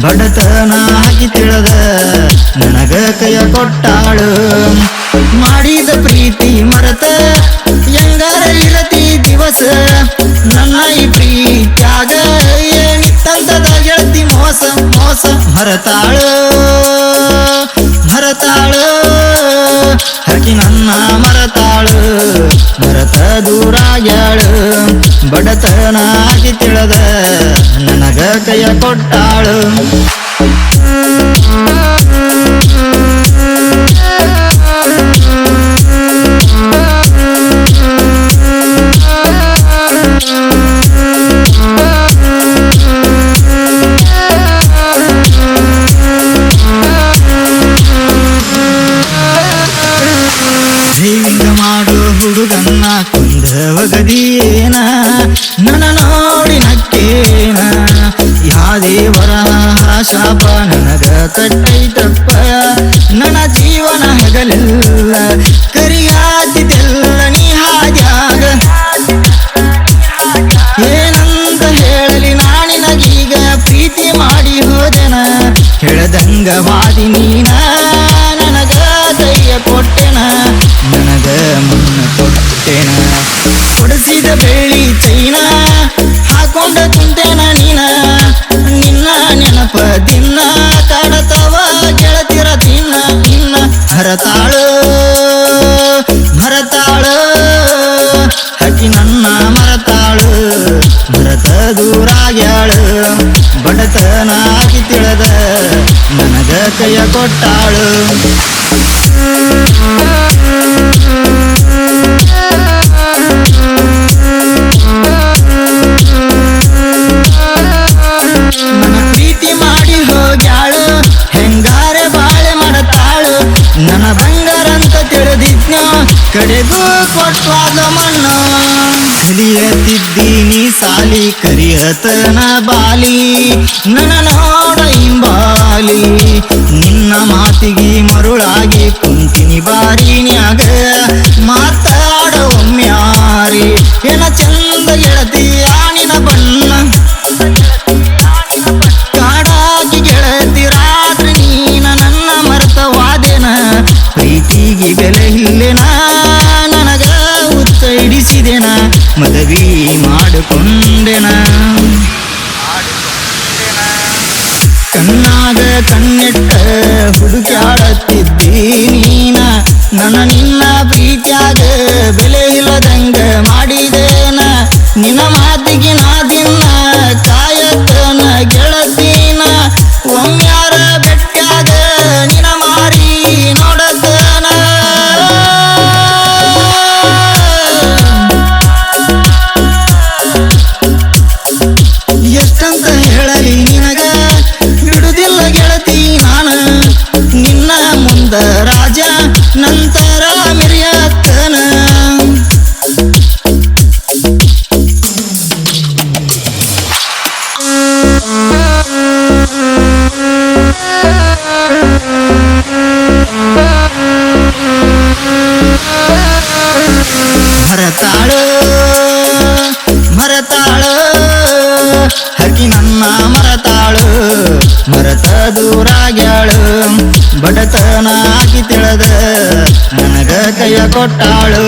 ಬಡತನ ಹಾಕಿ ತಿಳಿದ ನನಗ ಕೈಯ ಕೊಟ್ಟಾಳು. ಮಾಡಿದ ಪ್ರೀತಿ ಮರೆತ ಹೆಂಗಾರ ಇರತಿ ದಿವಸ, ನನ್ನ ಈ ಪ್ರೀತ್ಯಾಗ ಏನಿತ್ತಂತದ ಗೆಳತಿ ಮೋಸ ಮೋಸ. ಮರತಾಳು ಮರತಾಳು ಹಕ್ಕಿ ನನ್ನ ಮರತಾಳು, ಮರತ ದೂರಾಗ್ಯಾಳು. ಬಡತನ ಹಾಕಿ ತಿಳಿದ ನನಗ ಕೈಯ ಕೊಟ್ಟಾಳು. ಹಿಂಗ ಮಾಡೋ ಹುಡುಗನ್ನ ಕುಂದವಗದಿಯೇನ, ನನ್ನ ನೋಡಿ ನಕ್ಕೇನ. ಯಾ ದೇವರ ಶಾಪ ನನಗ ಕಟ್ಟೈತಪ್ಪ, ನನ್ನ ಜೀವನ ಹಗಲಿಲ್ಲ ಕರಿಯಾತಿದ್ದೆಲ್ಲ ನೀ ಹಾದ್ಯಾಗ. ಏನಂತ ಹೇಳಲಿ ನಾನಿನಗೀಗ ಪ್ರೀತಿ ಮಾಡಿ ಹೋದೆನ, ಹೇಳ್ದಂಗ ವಾದಿ ನೀನ ನನಗ ಕೈಯ ಕೊಟ್ಟೆನ, ನನಗ ಮುನ್ನ ಕೊಟ್ಟೆನ. ಕೊಡಿಸಿದ ಬೆಳ್ಳಿ ಚೈನ ಹಾಕೊಂಡ ಕುಂತೇನ ನೀನ, ನಿನ್ನ ನೆನಪ ದಿನ ಕಾಡತವ ಗೆಳತಿರ ತಿನ್ನ ಇನ್ನ. ಮರತಾಳು ಮರತಾಳು ಹಕ್ಕಿ ನನ್ನ ಮರತಾಳು, ಮರತ ದೂರಾಗ್ಯಾಳು. ಬಡತನ ಹಾಕಿ ತಿಳಿದ ನನಗ ಕೈಯ ಕೊಟ್ಟಾಳು. ನನ್ನ ಪ್ರೀತಿ ಮಾಡಿ ಹೋಗ್ಯಾಳು, ಹೆಂಗಾರೆ ಬಾಳೆ ಮಾಡತಾಳು. ನನ್ನ ಬಂಗಾರ ಅಂತ ತಿಳಿದಿದ್ನ ಕಡೆಗೂ ಕೊಟ್ವಾದ ಮಣ್ಣು. ಕಲಿಯತಿದ್ದೀನಿ ಸಾಲಿ ಕರಿಯತನ ಬಾಲಿ, ನನ್ನ ನೋಡ ಹಿಂಬಾಲಿ. ನಿನ್ನ ಮಾತಿಗೆ ಮರುಳಾಗಿ ಕುಂತಿನಿ ಬಾರಿನ್ಯಾಗ, ಮಾತಾಡ ಒಮ್ಮ್ಯಾರಿ ಏನ ಚಂದ ಗೆಳತಿ ಆನಿನ ಬಣ್ಣ. ಕಾಡಾಗಿ ಗೆಳತಿ ರಾತ್ರಿ ನೀನ ನನ್ನ ಮರ್ತವಾದೆನ, ಪ್ರೀತಿಗೆ ಬೆಲೆ ಇಲ್ಲೆನ ನನಗ ಹುಚ್ಚ ಹಿಡಿಸಿದೆನ, ಮದುವೆ ಮಾಡಿಕೊಂಡೆನ. ಕಣ್ಣಾಗ ಕಣ್ಣಿಟ್ಟ ಹುಡುಕ್ಯಾಡತ್ತಿದ್ದಿ ನೀನ, ನನ್ನ ನಿನ್ನ ಪ್ರೀತ್ಯಾಗ ಬೆಲೆ ಇಲ್ಲದಂಗ ಮಾಡಿದೇನ. ನಿನ್ನ ಮಾತಿಗೆ ನಾ ದಿನ ಕಾಯತನ ಗೆಳತೀನ, ಒಮ್ಮ್ಯಾರ ಬೆಟ್ಟಾಗ ನಿನ್ನ ಮಾರಿ ನೋಡತನ. ಎಷ್ಟಂತ ಹೇಳಲಿ ನಿನಗ ಬಿಡುದಿಲ್ಲ ಗೆಳತಿ ನಾನು, ನಿನ್ನ ಮುಂದ ರಾಜ ನಂತರ ಮಿರಿಯತನ. ಮರತಾಳು ಮರತಾಳು ಹಕ್ಕಿ ನನ್ನ ಮರತಾಳು, ಮರತ ದೂರಾಗ್ಯಾಳು. ಬಡತನ ಹಾಕಿ ತಿಳಿದ ನನಗ ಕೈಯ ಕೊಟ್ಟಾಳು.